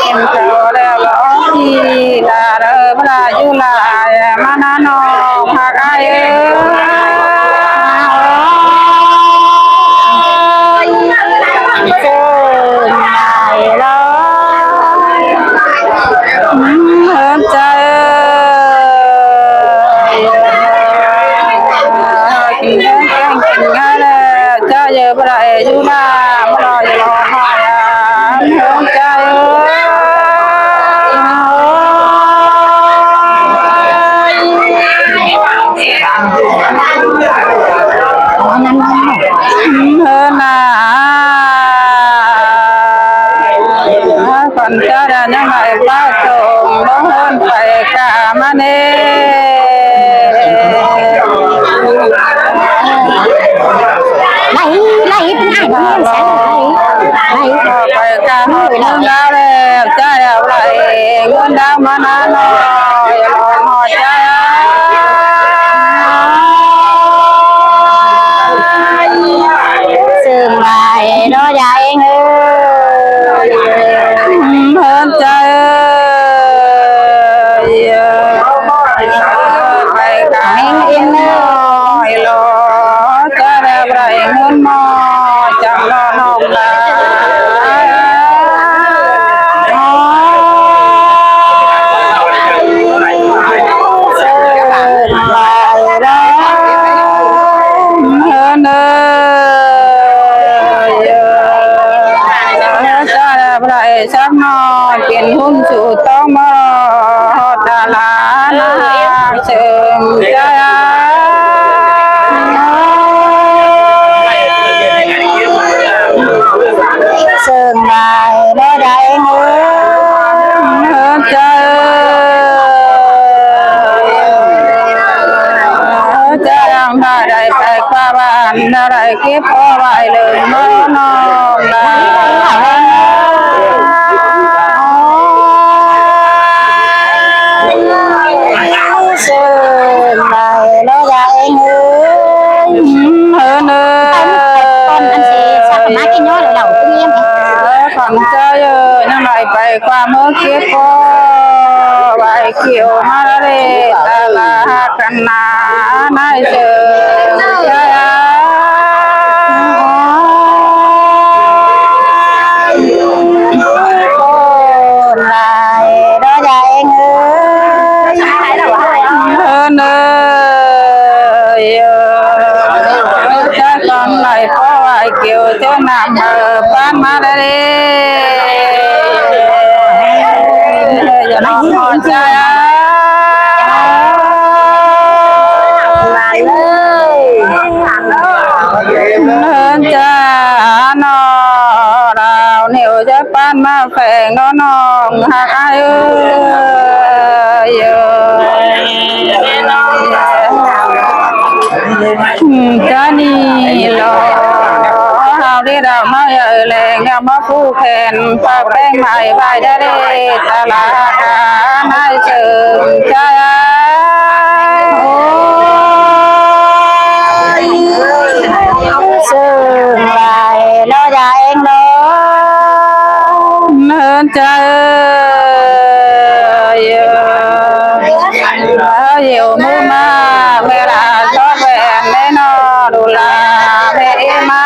กินเจ้าแล้วร้องทีลาเด้อพระยุลายมานาน้องหักอายเจ้าไหนร้อยเฮิร์ใจกินแกงกินง่ายเลยเจ้าเยอะพระยุลาพระยุลาเฮิร์ใจนาคนเจ้าได้ยังไงป้าส่งน้องเฮินไปกามาเน่ไล่เป็นไอ้เงินใส่ไล่ไปกาเงินดาวแล้วเจ้าอะไรเงินดาวมานาน้อยลอยหอดใจซึ่งไล่น้อยใหญ่เงินเฮินใจไปกาเงินน้อยลอยเจ้าอะไรเงินมอจังรอน้องลาชักนอนเป็นหุ้นสู่ต้องมารอตาลานาเชิงใจซึ่งไล่น้อยใหญ่เงินใจจะยังได้ไปกว่าบ้านอะไรเก็บเอาไว้เลยน้องลาซึ่งไล่น้อยใหญ่เงินต้นอันเสียสักมากินย้อยเหล่าตุ้งเยี่ยมฝังใจยังไงไปความเมื่อกี้ก็ใบเขียวมาเลยตาลากันนาในเชิงใจคนไล่น้อยใหญ่เงินจะก่อนไหลเพราะว่าเกี่ยวเจ้านำบ้านมาเลยอย่าน้องหัวใจมาเลยจะนอเราเหนียวจะปั้นมาแฝงน้องหักอายจะนี่รอเฮาได้ดาวมาแรงยามาผู้แขนปากแป้งใหม่ใบได้ตลาดนายเชิงใจซึ่งไล่น้อยใหญ่เงิน เนินใจอยู่มือมาเวลาชอบแหวนได้นอดูลาเมมา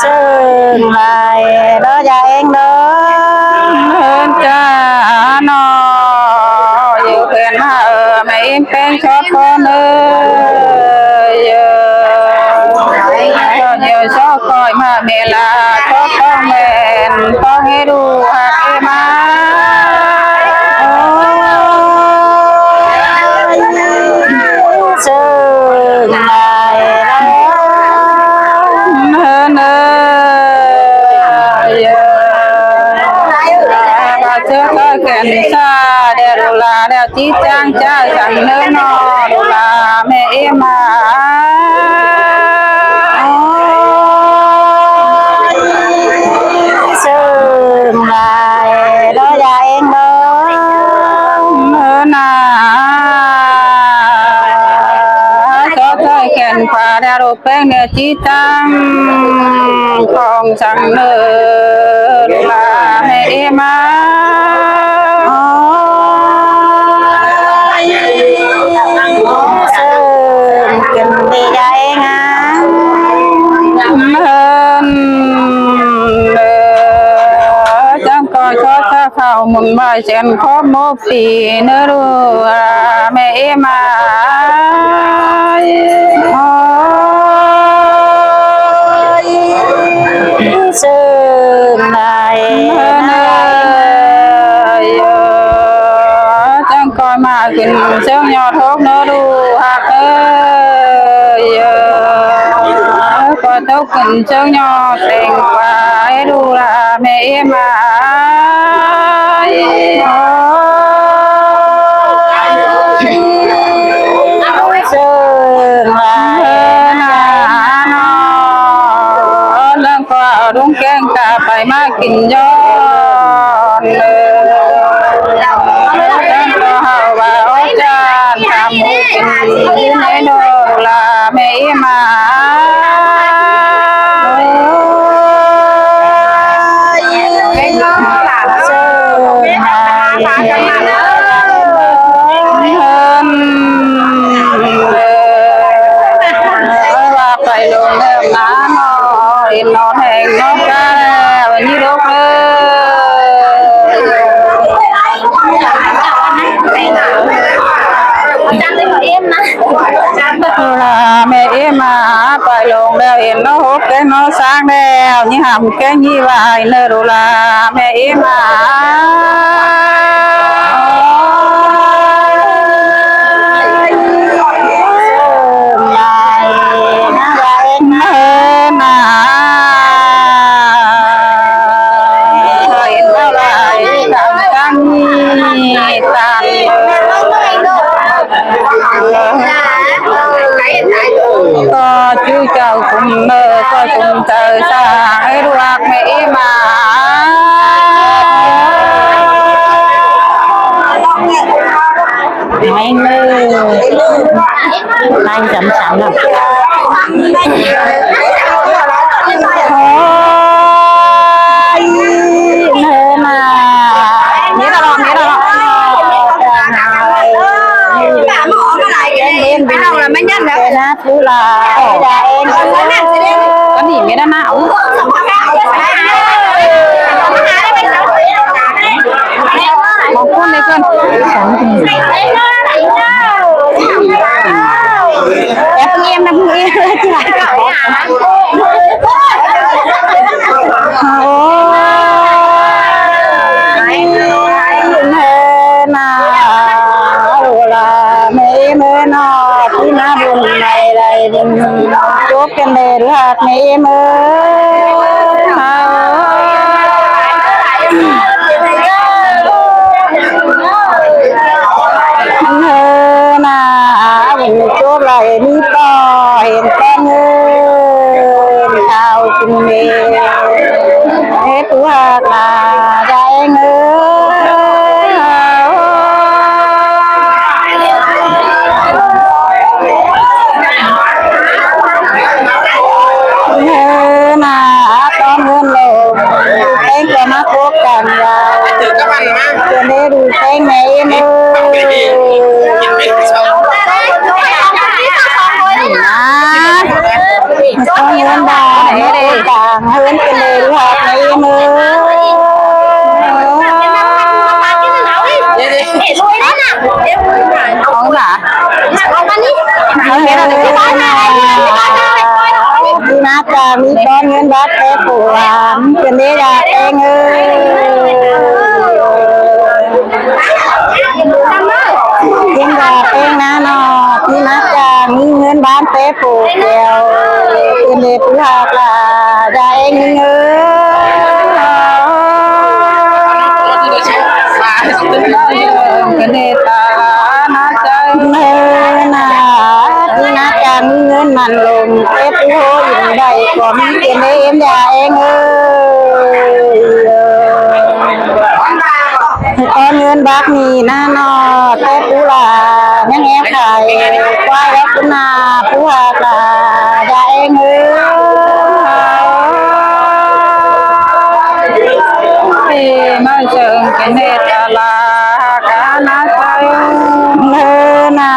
ซึ่งไล่น้อยใหญ่เงิน เนินใจนออยู่เพื่อนมาไม่เป็นชอบคนเยอะชอบคอยมาเมลาชอบต้องแมนต้องให้ดูหักมาซึ่งไล่เจอก็แก่นชาเดรุลาเดจีจังจ้าจังเนื้อนอดุลาแม่เอมาซึ่งไล่น้อยใหญ่เงิน นาก็เคยแก่นพาเดรุ แป้งเนี่ยจีตังของสังเนอลูลาแม่มากินดีใจงาจังก็ชดถ้าเข้ามุนบ่เช่นขอมบปีเนรูแม่มาsơn này chẳng coi mà kinh sớm nhỏ thuốc nó đu hạt ơi coi thuốc kinh sớm nhỏ tình phải đu là mẹ mà sơn đang qua đúng keng cả phải mà kinh giòn đang có hào và ốc chan tham mưu kinh này đồ là mẹ mà phải luôn em lá nó hẹn nó ca như đốt là mẹ em mà phải luôn đeo em nó hốt cái nó sáng đeo như hầm cái như vậy nơi đồ là mẹ em mà có chú cháu cùng mơ có cùng chờ xa ấy ruột mẹ mà anh ơi anh chấm chấm nào thứ là có gì mấy đàn nào một con này con em năm nghe chốt trên đề rửa hạt này em ơi na mình chốt lại đi to hiện con ơi sao cùng đi hết rửa hạt là ra em anh này em ơi con hơn bà này càng hơn cái này hoạt này em ơi không là nát ra mi con nguyên bát té của cái này là anh ơi tiếng gà tiếng ná nó thì nát ra mi nguyên bán té của kèo tiền đề phú hạt là ra anh ơi cái này ta nát chơi nát ra mi nguyên màn lùm té phú hô dùng đầy còn tiền đề em ra anh ơi con nguyên bác nhì na nó té phú là nhang em khải qua đó cũng là phú hạt là ra งเอ้ย มาเชิงเป็นเนตลากานาใจ เงินน่ะ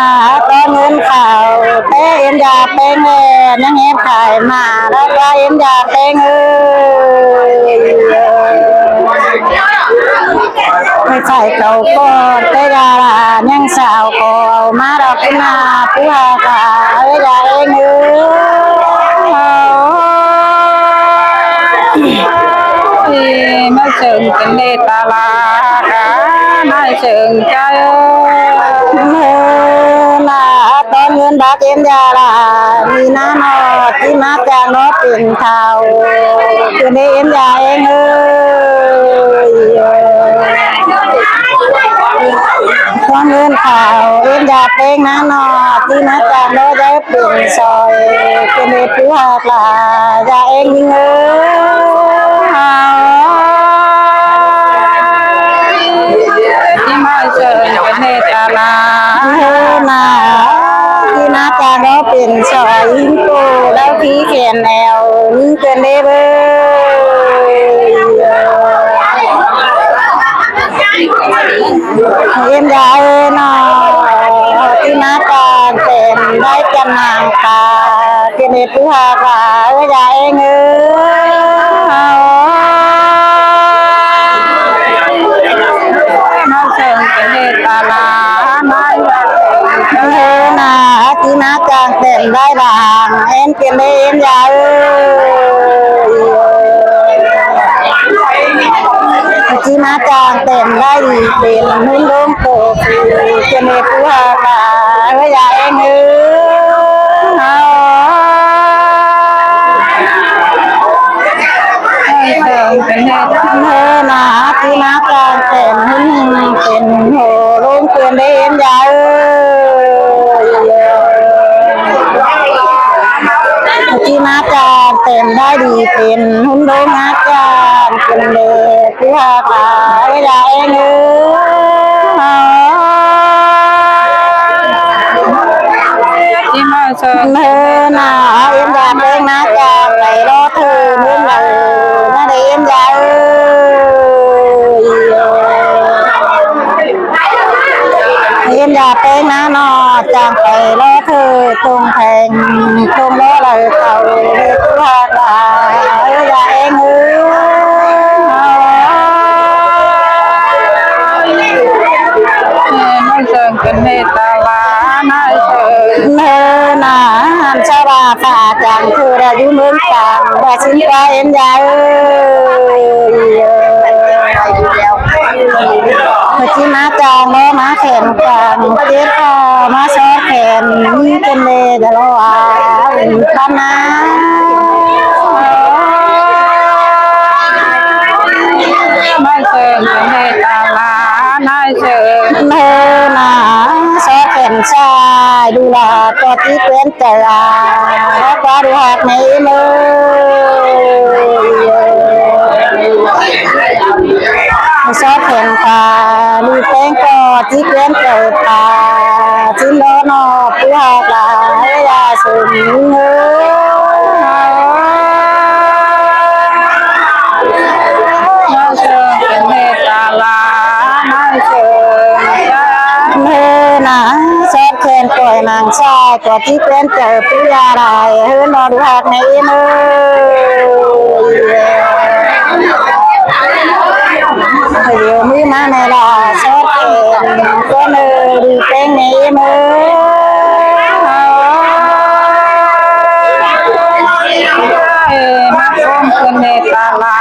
ก็เงินข่าวแต่เอ็นอยากเป็นเงินยังเห็นขายมาแล้วว่าเอ็นอยากเป็นเงินไม่ใช่เก่าก็แต่ดารายังสาวก็เอามาดอกนาผู้หาขายอยากเองเงิน มาเชิงเป็นเนตลากานาเชิงใจ เงินน่ะตอนเงินบาทเอ็นยาลามีน้านอที่มาจากนอเป็นเทาคือในเอ็นยาเองเอ้ยตอนเงินข่าวเอ็นยาเป็นน้านอที่มาจากนอได้เป็นซอยคือในผู้หากลายาเองยิงเอ้ย ที่มาเชิงเป็นเนตลา เธอนาที่นาจารอเป็นซอยหินโตแล้วที่แขนแนวนี่เกินได้เบ้เอ็มยาเอ้นอที่นาจารเป็นได้จำนางตาเกเนตุหาขาเอ้ยยาเองเอ้มาเชิงเป็นเนตลานาเชิง เธอนาที่นาจารเป็นได้บางเอ็นเกเนเอ็มยาเอ้ที่นาจางเต็มได้ดีเป็นนุ่นลงโตจะมีผู้หาตาเอ้ยเองเอ้ย เชิงเป็นเนต เธอนาที่นาจางเต็มนุ่นเป็นโหลงเกินได้เอ็นยาเอ้ยที่นาจางเต็มได้ดีเป็นนุ่นลงนาจางเป็นเลยผู้หาตาเอ้ยเองเอ้ย ที่มาเชิง เธอน่ะเอ็มอยากเป็นนักจากไปรอเธอเมื่อไหร่น่าได้เอ็มอยากเอ็มอยากเป็นนักนอจากไปรอเธอตรงแพงตรงรอเลยเขาเรียกว่าตาเอ้ยอยากเองเอ้ย มาเชิงเป็นเนตลานาเชิง เมื่อนาหันชาบาขาจังคือได้อยู่เมืองกลางได้ชิ้นว่าเอ็มอยากเอ้ย เมื่อกี้มาจางแล้วมาแขนกลางเจ๊ค่ะมาซอแขนนี่เป็นเลยจะรอบ้านนา มาเชิงเป็นเนตลานาเชิง เมื่อนาซอแขนชายดูแลตัวที่เป็นแต่ละแล้วก็ดูหักในมือซอแขนตาดูแป้งกอที่เป็นแต่ตาชิ้นโลนอผู้หักลายยาสูงเงมาเชิงเป็นเนตลานาเชิง เมื่อนาซอดแขนปล่อยนางชายตัวที่เป็นเจอผู้ยาลายเฮือนอนดูหักในมือเดี๋ยวมือมาในลาซอดแขนก็เนอดูแป้งในมือ มาคมเป็นเนตลา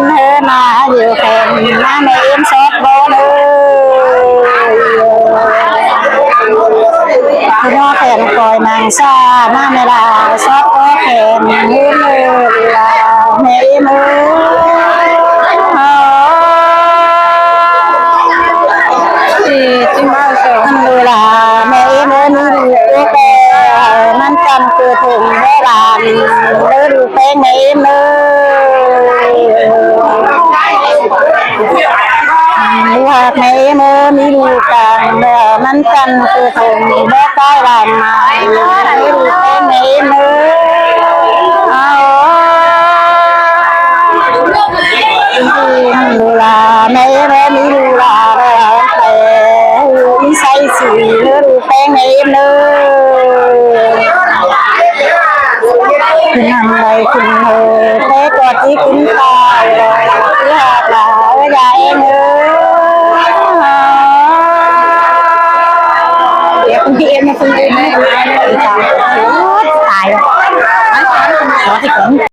เมื่อนาเดี๋ยวแขนมาในเอ็มซอดโบเลยพี่น้องแขนปล่อยนางชามาในลาซอดก็แขนมือลาในมือ ที่มาเชิง เวลาแม่เมื่อนี้ดูแต่มันจำคือถึงเวลาเมื่อดูแป้งแม่เมื่อว่าแม่เมื่อมีดูกันมันจำคือถึงเวลา อยลานมาดูเป็นไหนเนื้อดูลาแม่แม่นี่ดูลาแต่มีใส่สีเนื้อดูเป็นไหนเนื้อขึ้นทำไรขึ้นเธอเต้กอดที่ขึ้นตายเลยที่หากหลายยายเนื้อเดี๋ยวคุณพี่เอ็มมาคุยกันไหมตายตาย